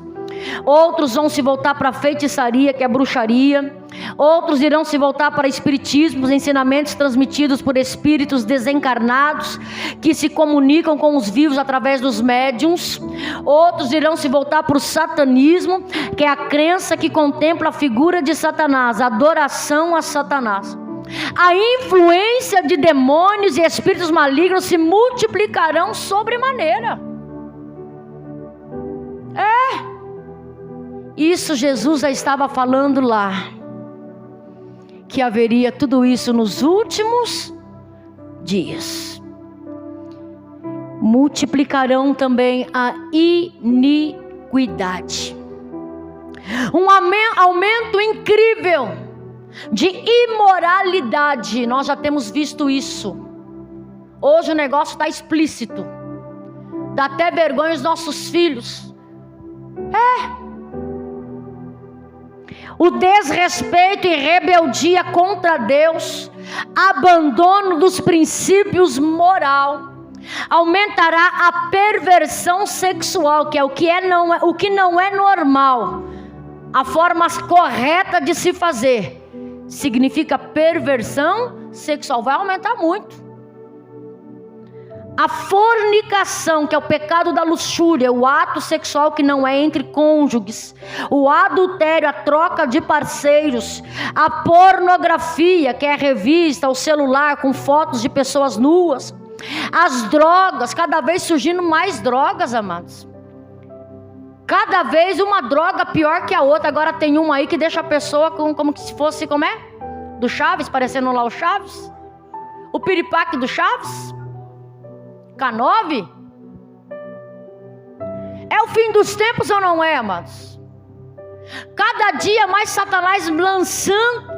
Outros vão se voltar para a feitiçaria, que é a bruxaria. Outros irão se voltar para espiritismo, os ensinamentos transmitidos por espíritos desencarnados, que se comunicam com os vivos através dos médiuns. Outros irão se voltar para o satanismo, que é a crença que contempla a figura de Satanás, a adoração a Satanás. A influência de demônios e espíritos malignos se multiplicarão sobremaneira. Isso Jesus já estava falando lá, que haveria tudo isso nos últimos dias. Multiplicarão também a iniquidade. Um aumento incrível de imoralidade. Nós já temos visto isso. Hoje o negócio está explícito. Dá até vergonha os nossos filhos. O desrespeito e rebeldia contra Deus, abandono dos princípios moral, aumentará a perversão sexual, que é o que não é normal. A forma correta de se fazer significa perversão sexual. Vai aumentar muito. A fornicação, que é o pecado da luxúria, o ato sexual que não é entre cônjuges, o adultério, a troca de parceiros, a pornografia, que é a revista, o celular com fotos de pessoas nuas, as drogas, cada vez surgindo mais drogas, amados. Cada vez uma droga pior que a outra. Agora tem uma aí que deixa a pessoa como se fosse, como é? Do Chaves, parecendo lá o Chaves. O piripaque do Chaves. K9? É o fim dos tempos ou não é, amados? Cada dia mais Satanás lançando.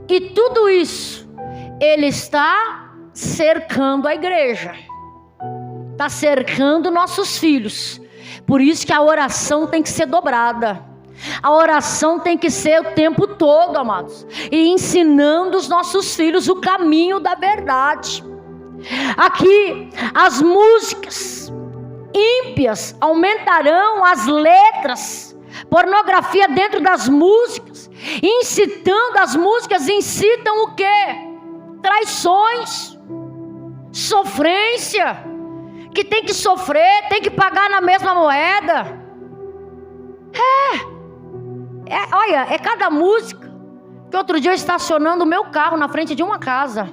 E tudo isso, ele está cercando a igreja. Está cercando nossos filhos. Por isso que a oração tem que ser dobrada. A oração tem que ser o tempo todo, amados, e ensinando os nossos filhos o caminho da verdade. Aqui, as músicas ímpias aumentarão as letras, pornografia dentro das músicas, incitando, as músicas incitam o quê? Traições, sofrência, que tem que sofrer, tem que pagar na mesma moeda. Olha, é cada música. Que outro dia eu estacionando o meu carro na frente de uma casa,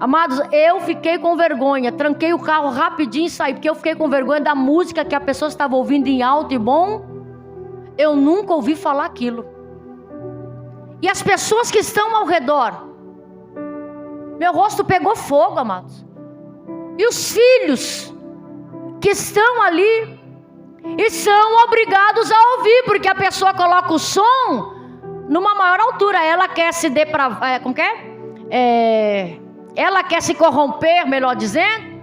amados, eu fiquei com vergonha, tranquei o carro rapidinho e saí, porque eu fiquei com vergonha da música que a pessoa estava ouvindo em alto e bom. Eu nunca ouvi falar aquilo. E as pessoas que estão ao redor, meu rosto pegou fogo, amados. E os filhos que estão ali e são obrigados a ouvir, porque a pessoa coloca o som numa maior altura. Ela quer se depravar, como que é? Ela quer se corromper, melhor dizendo,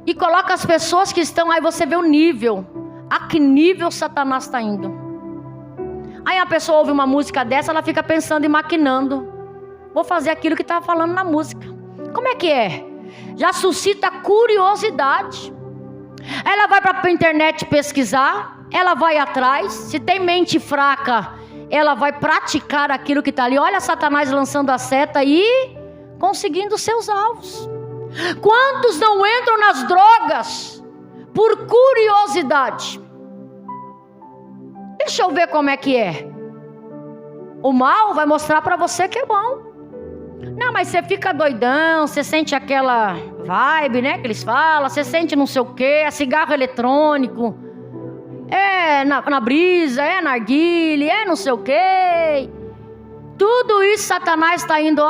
e coloca as pessoas que estão aí. Você vê o nível, a que nível Satanás está indo. Aí a pessoa ouve uma música dessa, ela fica pensando e maquinando: vou fazer aquilo que está falando na música. Como é que é? Já suscita curiosidade. Ela vai para a internet pesquisar, ela vai atrás. Se tem mente fraca, ela vai praticar aquilo que está ali. Olha Satanás lançando a seta e conseguindo seus alvos. Quantos não entram nas drogas por curiosidade? Deixa eu ver como é que é. O mal vai mostrar para você que é bom. Não, mas você fica doidão, você sente aquela vibe, né, que eles falam, você sente não sei o que, é cigarro eletrônico, é na brisa, é narguile, é não sei o que. Tudo isso Satanás está indo,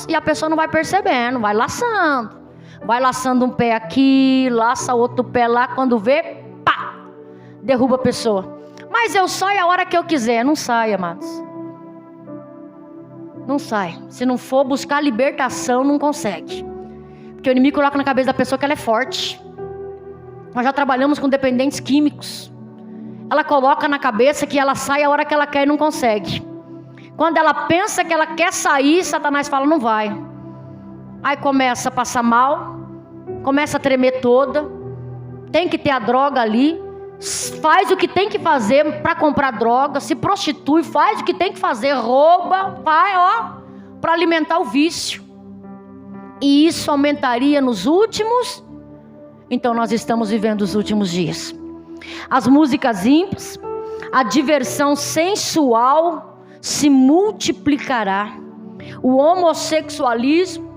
e a pessoa não vai percebendo, vai laçando um pé aqui, laça outro pé lá, quando vê, pá, derruba a pessoa. Mas eu saio a hora que eu quiser. Não sai, amados, não sai. Se não for buscar libertação, não consegue, porque o inimigo coloca na cabeça da pessoa que ela é forte. Nós já trabalhamos com dependentes químicos. Ela coloca na cabeça que ela sai a hora que ela quer e não consegue. Quando ela pensa que ela quer sair, Satanás fala: não vai. Aí começa a passar mal, começa a tremer toda, tem que ter a droga ali, faz o que tem que fazer para comprar droga, se prostitui, faz o que tem que fazer, rouba, vai, para alimentar o vício. E isso aumentaria nos últimos. Então nós estamos vivendo os últimos dias. As músicas ímpias, a diversão sensual se multiplicará. O homossexualismo,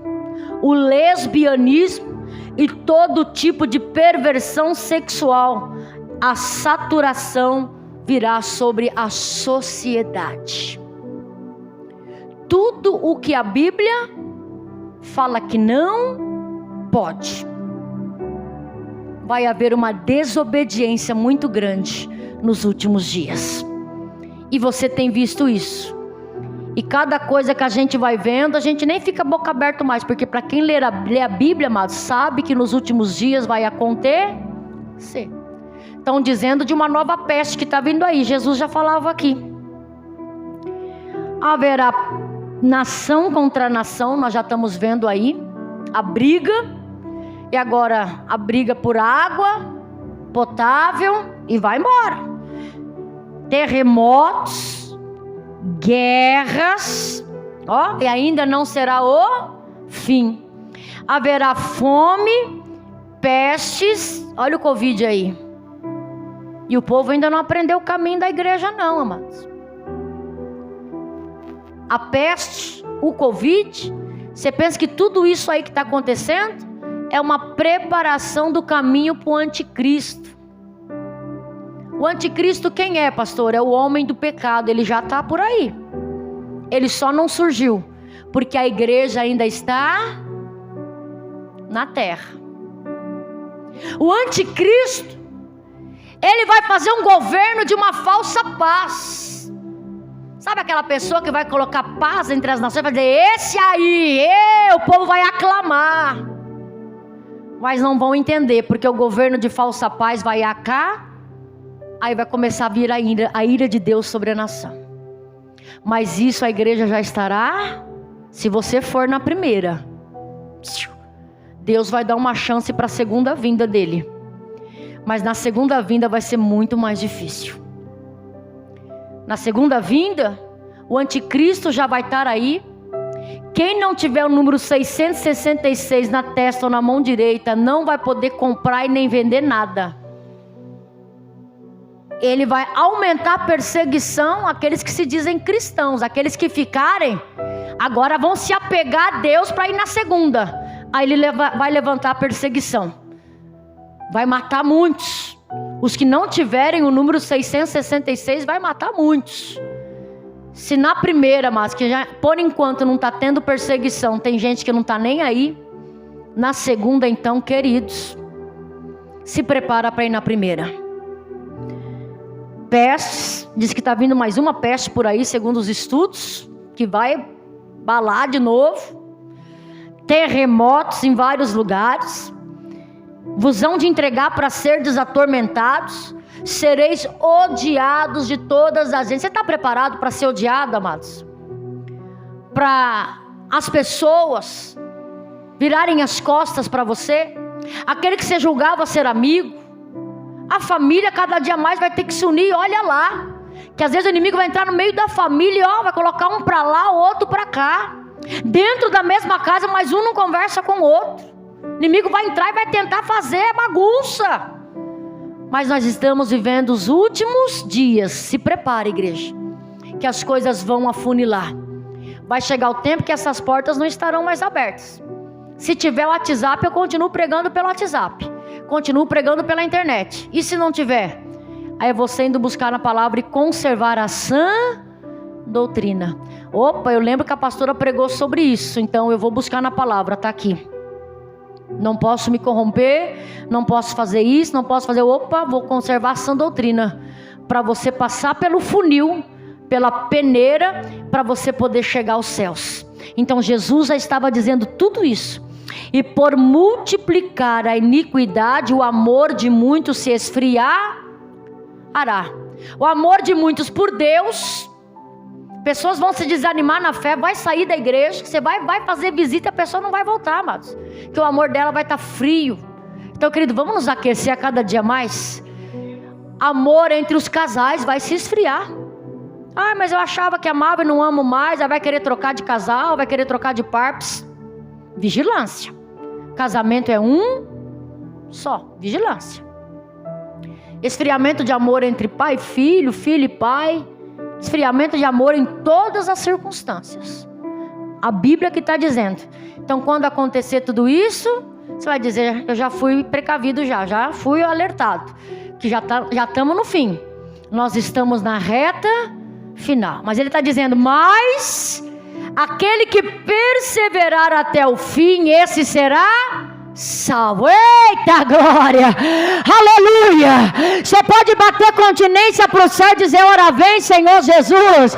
o lesbianismo e todo tipo de perversão sexual, a saturação virá sobre a sociedade. Tudo o que a Bíblia fala que não pode, vai haver uma desobediência muito grande nos últimos dias. E você tem visto isso. E cada coisa que a gente vai vendo, a gente nem fica boca aberta mais, porque para quem lê a Bíblia, amado, sabe que nos últimos dias vai acontecer. Estão dizendo de uma nova peste que está vindo aí. Jesus já falava aqui. Haverá nação contra nação, nós já estamos vendo aí a briga. E agora a briga por água potável e vai embora. Terremotos, guerras, e ainda não será o fim. Haverá fome, pestes, olha o Covid aí. E o povo ainda não aprendeu o caminho da igreja não, amados. A peste, o Covid, você pensa que tudo isso aí que está acontecendo é uma preparação do caminho para o anticristo. O anticristo quem é, pastor? É o homem do pecado. Ele já está por aí. Ele só não surgiu porque a igreja ainda está na terra. O anticristo, ele vai fazer um governo de uma falsa paz. Sabe aquela pessoa que vai colocar paz entre as nações? Vai dizer: esse aí, o povo vai aclamar. Mas não vão entender, porque o governo de falsa paz vai acabar. aí vai começar a vir a ira de Deus sobre a nação. Mas isso a igreja já estará, se você for na primeira. Deus vai dar uma chance para a segunda vinda dele. Mas na segunda vinda vai ser muito mais difícil. Na segunda vinda, o anticristo já vai estar aí. Quem não tiver o número 666 na testa ou na mão direita, não vai poder comprar e nem vender nada. Ele vai aumentar a perseguição àqueles que se dizem cristãos. Aqueles que ficarem, agora vão se apegar a Deus para ir na segunda. Aí ele vai levantar a perseguição. Vai matar muitos. Os que não tiverem o número 666 vai matar muitos. Se na primeira, mas que já por enquanto não está tendo perseguição, tem gente que não está nem aí. Na segunda, então, queridos, se prepara para ir na primeira. Pestes, diz que está vindo mais uma peste por aí, segundo os estudos, que vai balar de novo. Terremotos em vários lugares. Vos hão de entregar para ser desatormentados. Sereis odiados de todas as gentes. Você está preparado para ser odiado, amados? Para as pessoas virarem as costas para você? Aquele que você julgava ser amigo? A família cada dia mais vai ter que se unir. Olha lá, que às vezes o inimigo vai entrar no meio da família, ó, vai colocar um para lá, outro para cá. Dentro da mesma casa, mas um não conversa com o outro. O inimigo vai entrar e vai tentar fazer bagunça. Mas nós estamos vivendo os últimos dias. Se prepare, igreja, que as coisas vão afunilar. Vai chegar o tempo que essas portas não estarão mais abertas. Se tiver o WhatsApp, eu continuo pregando pelo WhatsApp. Continuo pregando pela internet. E se não tiver? Aí é você indo buscar na palavra e conservar a sã doutrina. Opa, eu lembro que a pastora pregou sobre isso. Então eu vou buscar na palavra, está aqui. Não posso me corromper, não posso fazer isso, não posso fazer... Opa, vou conservar a sã doutrina. Para você passar pelo funil, pela peneira, para você poder chegar aos céus. Então Jesus já estava dizendo tudo isso. E por multiplicar a iniquidade, o amor de muitos se esfriará. O amor de muitos por Deus... Pessoas vão se desanimar na fé, vai sair da igreja, você vai fazer visita e a pessoa não vai voltar, amados. Porque o amor dela vai estar frio. Então, querido, vamos nos aquecer a cada dia mais. Amor entre os casais vai se esfriar. Ah, mas eu achava que amava e não amo mais. Aí vai querer trocar de casal, vai querer trocar de parps. Vigilância. Casamento é um só, vigilância. Esfriamento de amor entre pai e filho, filho e pai. Esfriamento de amor em todas as circunstâncias. A Bíblia que está dizendo. Então quando acontecer tudo isso, você vai dizer, eu já fui precavido já fui alertado. Que já estamos no fim. Nós estamos na reta final. Mas ele está dizendo, mas aquele que perseverar até o fim, esse será salvo. Eita glória, aleluia. Você pode bater continência para o céu e dizer, ora vem Senhor Jesus.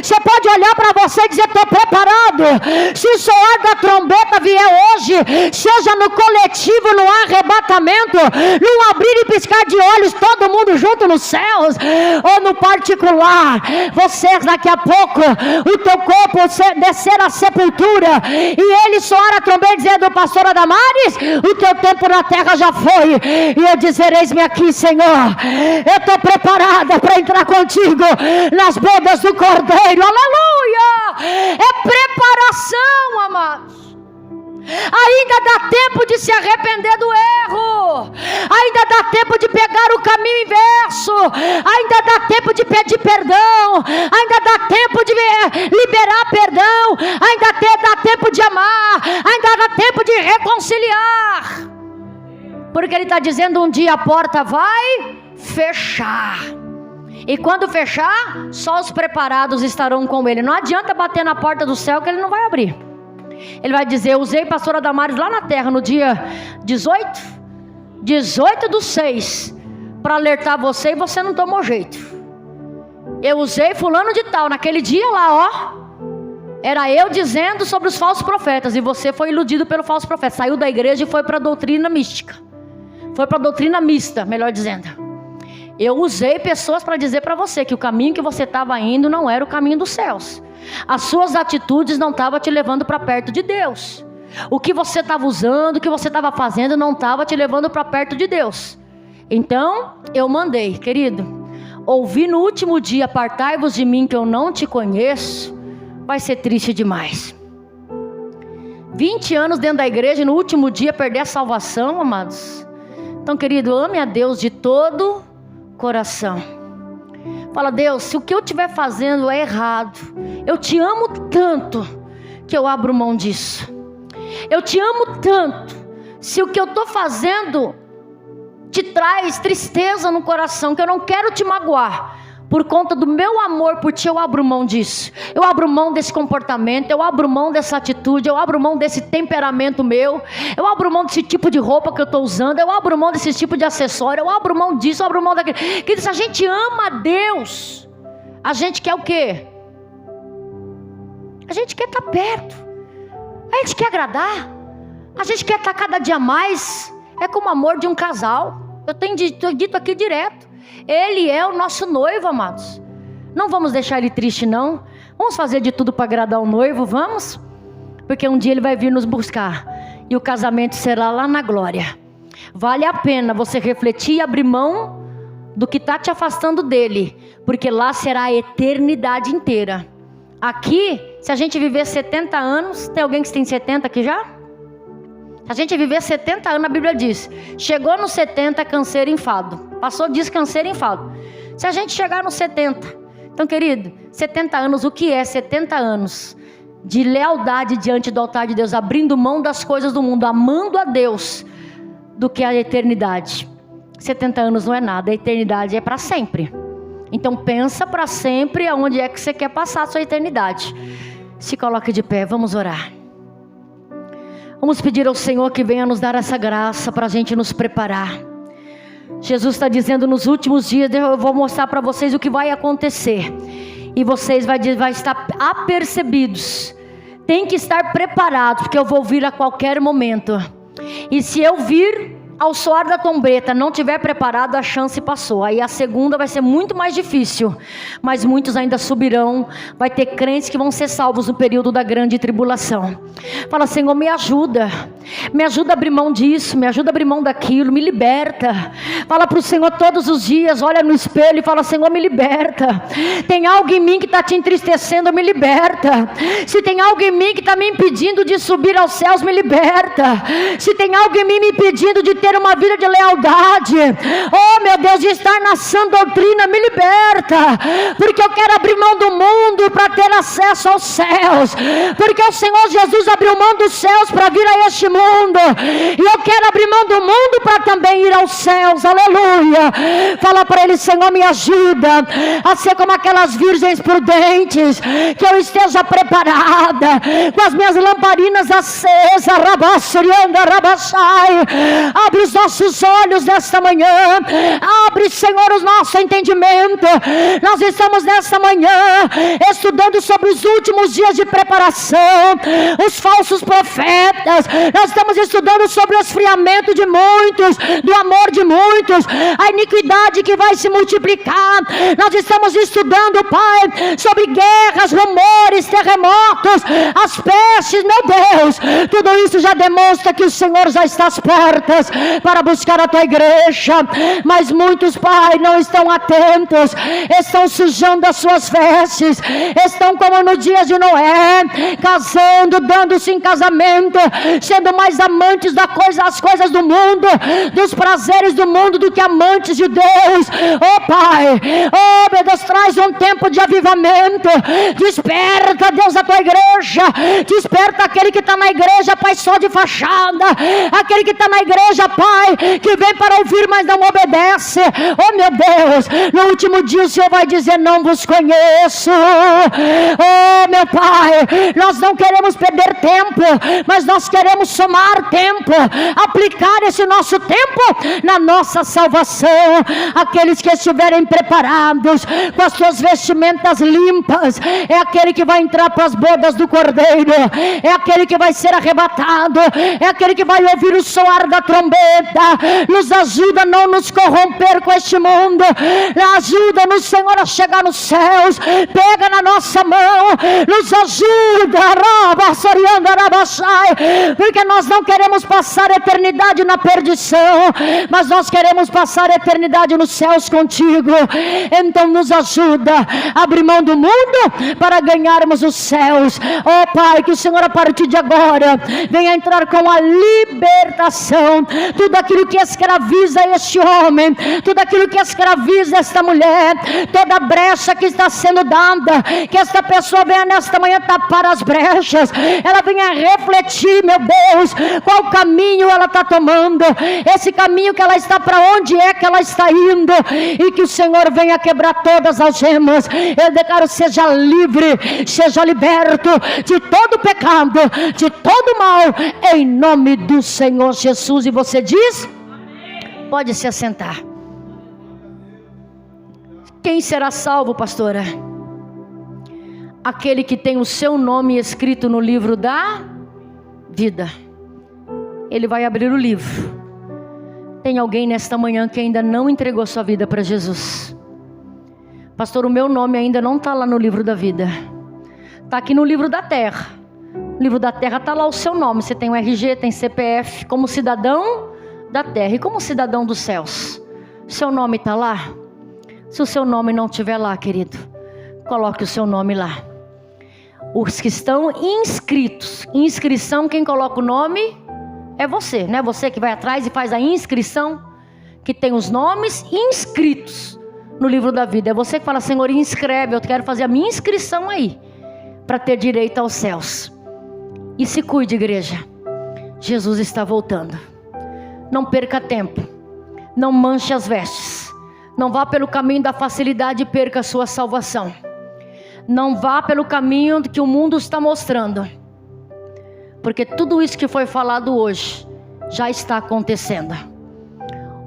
Você pode olhar para você e dizer, estou preparado. Se o soar da trombeta vier hoje, seja no coletivo, no arrebatamento, num abrir e piscar de olhos, todo mundo junto nos céus, ou no particular, você daqui a pouco, o teu corpo descer à sepultura, e ele soar a trombeta dizendo, pastora Damares, o teu tempo na terra já foi, e eu dizer, eis-me aqui Senhor, eu estou preparada para entrar contigo nas bodas do Cordeiro, aleluia. É preparação, amados. Ainda dá tempo de se arrepender do erro, ainda dá tempo de pegar o caminho inverso, ainda dá tempo de pedir perdão, ainda dá tempo de liberar perdão, ainda dá tempo de amar, ainda dá tempo de reconciliar, porque ele está dizendo, um dia a porta vai fechar, e quando fechar, só os preparados estarão com ele. Não adianta bater na porta do céu que ele não vai abrir. Ele vai dizer, eu usei pastora Damares lá na terra no dia 18/6 para alertar você, e você não tomou jeito. Eu usei fulano de tal naquele dia lá, ó. Era eu dizendo sobre os falsos profetas, e você foi iludido pelo falso profeta, saiu da igreja e foi para a doutrina mística, foi para a doutrina mista, melhor dizendo. Eu usei pessoas para dizer para você que o caminho que você estava indo não era o caminho dos céus. As suas atitudes não estavam te levando para perto de Deus. O que você estava usando, o que você estava fazendo não estava te levando para perto de Deus. Então, eu mandei, querido, ouvir no último dia, apartai-vos de mim que eu não te conheço, vai ser triste demais. 20 anos dentro da igreja e no último dia perder a salvação, amados. Então, querido, ame a Deus de todo coração. Fala, Deus, se o que eu estiver fazendo é errado, eu te amo tanto que eu abro mão disso. Eu te amo tanto, se o que eu estou fazendo te traz tristeza no coração, que eu não quero te magoar, por conta do meu amor por ti, eu abro mão disso. Eu abro mão desse comportamento, eu abro mão dessa atitude, eu abro mão desse temperamento meu, eu abro mão desse tipo de roupa que eu estou usando, eu abro mão desse tipo de acessório, eu abro mão disso, eu abro mão daquilo. Querido, se a gente ama a Deus, a gente quer o quê? A gente quer estar perto, a gente quer agradar, a gente quer estar cada dia mais. É como o amor de um casal. Eu tenho dito aqui direto, Ele é o nosso noivo, amados. Não vamos deixar Ele triste, não. Vamos fazer de tudo para agradar o noivo, vamos? Porque um dia Ele vai vir nos buscar, e o casamento será lá na glória. Vale a pena você refletir e abrir mão do que está te afastando dEle, porque lá será a eternidade inteira. Aqui, se a gente viver 70 anos, tem alguém que tem 70 aqui já? Se a gente viver 70 anos, a Bíblia diz, chegou nos 70, canseiro e enfado. Passou disso, canseiro e enfado. Se a gente chegar nos 70, então, querido, 70 anos, o que é 70 anos? De lealdade diante do altar de Deus, abrindo mão das coisas do mundo, amando a Deus, do que a eternidade. 70 anos não é nada, a eternidade é para sempre. Então pensa para sempre aonde é que você quer passar a sua eternidade. Se coloque de pé, vamos orar. Vamos pedir ao Senhor que venha nos dar essa graça para a gente nos preparar. Jesus está dizendo nos últimos dias, eu vou mostrar para vocês o que vai acontecer. E vocês vai estar apercebidos. Tem que estar preparados, porque eu vou vir a qualquer momento. E se eu vir ao soar da trombeta, não tiver preparado, a chance passou. Aí a segunda vai ser muito mais difícil, mas muitos ainda subirão. Vai ter crentes que vão ser salvos no período da grande tribulação. Fala, Senhor, me ajuda a abrir mão disso, me ajuda a abrir mão daquilo, me liberta. Fala para o Senhor todos os dias, olha no espelho e fala, Senhor, me liberta. Tem algo em mim que está te entristecendo, me liberta. Se tem algo em mim que está me impedindo de subir aos céus, me liberta. Se tem algo em mim me impedindo de ter uma vida de lealdade, oh meu Deus, de estar na sã doutrina, me liberta, porque eu quero abrir mão do mundo para ter acesso aos céus, porque o Senhor Jesus abriu mão dos céus para vir a este mundo, e eu quero abrir mão do mundo para também ir aos céus, aleluia. Fala para Ele, Senhor, me ajuda a ser como aquelas virgens prudentes, que eu esteja preparada, com as minhas lamparinas acesas, rabassurianda, rabassai. Abre os nossos olhos nesta manhã, abre, Senhor, o nosso entendimento. Nós estamos nesta manhã estudando sobre os últimos dias de preparação, os falsos profetas. Nós estamos estudando sobre o esfriamento de muitos, do amor de muitos, a iniquidade que vai se multiplicar. Nós estamos estudando, Pai, sobre guerras, rumores, terremotos, as pestes, meu Deus. Tudo isso já demonstra que o Senhor já está às portas para buscar a tua igreja, mas muitos, Pai, não estão atentos, estão sujando as suas vestes, estão como no dia de Noé, casando, dando-se em casamento, sendo mais amantes das coisas do mundo, dos prazeres do mundo, do que amantes de Deus. Oh Pai, oh meu Deus, traz um tempo de avivamento, desperta, Deus, a tua igreja, desperta aquele que está na igreja, Pai, só de fachada, aquele que está na igreja, Pai, que vem para ouvir, mas não obedece. Oh meu Deus, no último dia o Senhor vai dizer, não vos conheço. Oh meu Pai, nós não queremos perder tempo, mas nós queremos somar tempo, aplicar esse nosso tempo na nossa salvação. Aqueles que estiverem preparados, com as suas vestimentas limpas, é aquele que vai entrar para as bodas do Cordeiro, é aquele que vai ser arrebatado, é aquele que vai ouvir o soar da trombeta. Nos ajuda a não nos corromper com este mundo, ajuda-nos, Senhor, a chegar nos céus. Pega na nossa mão, nos ajuda, porque nós não queremos passar a eternidade na perdição, mas nós queremos passar a eternidade nos céus contigo. Então nos ajuda a abrir mão do mundo para ganharmos os céus. Oh Pai, que o Senhor a partir de agora venha entrar com a libertação. Tudo aquilo que escraviza este homem, tudo aquilo que escraviza esta mulher, toda brecha que está sendo dada, que esta pessoa venha nesta manhã tapar as brechas, ela venha refletir, meu Deus, qual caminho ela está tomando, esse caminho que ela está, para onde é que ela está indo, e que o Senhor venha quebrar todas as gemas. Eu declaro: seja livre, seja liberto de todo pecado, de todo mal, em nome do Senhor Jesus. E você diz? Pode se assentar. Quem será salvo, pastora? Aquele que tem o seu nome escrito no livro da vida. Ele vai abrir o livro. Tem alguém nesta manhã que ainda não entregou sua vida para Jesus? Pastor, o meu nome ainda não está lá no livro da vida. Está aqui no livro da terra. No livro da terra está lá o seu nome. Você tem o RG, tem CPF, como cidadão da terra e como cidadão dos céus. Seu nome está lá? Se o seu nome não estiver lá, querido, coloque o seu nome lá. Os que estão inscritos, inscrição, quem coloca o nome é você, não é você que vai atrás e faz a inscrição, que tem os nomes inscritos no livro da vida. É você que fala: Senhor, inscreve, eu quero fazer a minha inscrição aí, para ter direito aos céus. E se cuide, igreja, Jesus está voltando. Não perca tempo, não manche as vestes, não vá pelo caminho da facilidade e perca a sua salvação. Não vá pelo caminho que o mundo está mostrando, porque tudo isso que foi falado hoje já está acontecendo.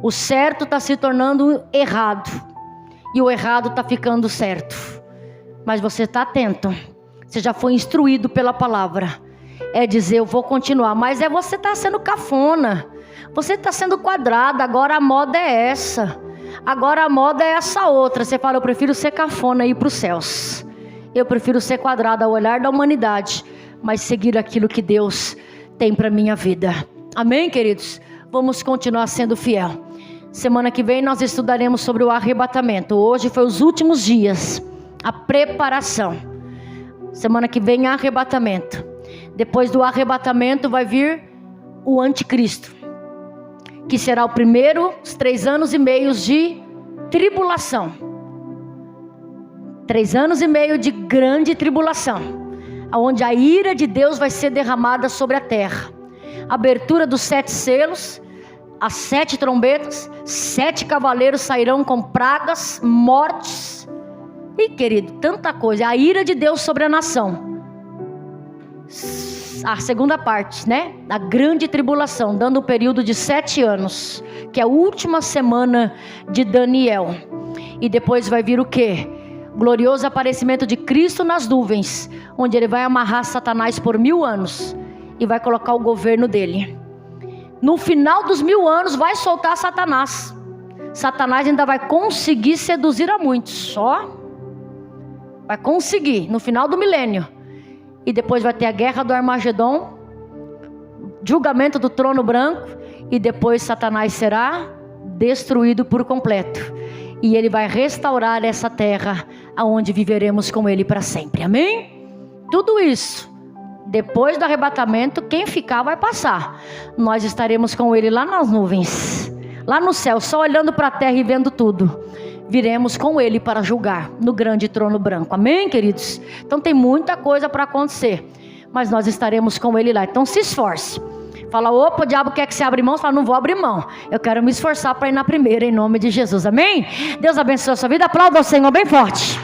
O certo está se tornando errado, e o errado está ficando certo. Mas você está atento, você já foi instruído pela palavra. É dizer: eu vou continuar. Mas você está sendo cafona, você está sendo quadrada. Agora a moda é essa, agora a moda é essa outra. Você fala: eu prefiro ser cafona e ir para os céus. Eu prefiro ser quadrada ao olhar da humanidade, mas seguir aquilo que Deus tem para minha vida. Amém, queridos? Vamos continuar sendo fiel. Semana que vem nós estudaremos sobre o arrebatamento. Hoje foi os últimos dias, a preparação. Semana que vem, arrebatamento. Depois do arrebatamento vai vir o anticristo, que será o primeiro, os 3 anos e meio de tribulação. 3 anos e meio de grande tribulação, onde a ira de Deus vai ser derramada sobre a terra. Abertura dos 7 selos, as 7 trombetas, 7 cavaleiros sairão com pragas, mortes. E querido, tanta coisa. A ira de Deus sobre a nação. A segunda parte, né? A grande tribulação, dando um período de 7 anos, que é a última semana de Daniel. E depois vai vir o quê? Glorioso aparecimento de Cristo nas nuvens, onde ele vai amarrar Satanás por 1000 anos e vai colocar o governo dele. No final dos 1000 anos vai soltar Satanás. Satanás ainda vai conseguir seduzir a muitos, só vai conseguir no final do milênio. E depois vai ter a guerra do Armagedon, julgamento do trono branco, e depois Satanás será destruído por completo. E ele vai restaurar essa terra, aonde viveremos com ele para sempre. Amém? Tudo isso, depois do arrebatamento, quem ficar vai passar. Nós estaremos com ele lá nas nuvens, lá no céu, só olhando para a terra e vendo tudo. Viremos com ele para julgar no grande trono branco. Amém, queridos? Então tem muita coisa para acontecer, mas nós estaremos com ele lá. Então se esforce. Fala: opa, o diabo quer que você abra mão. Você fala: não vou abrir mão, eu quero me esforçar para ir na primeira, em nome de Jesus. Amém? Deus abençoe a sua vida. Aplauda o Senhor bem forte.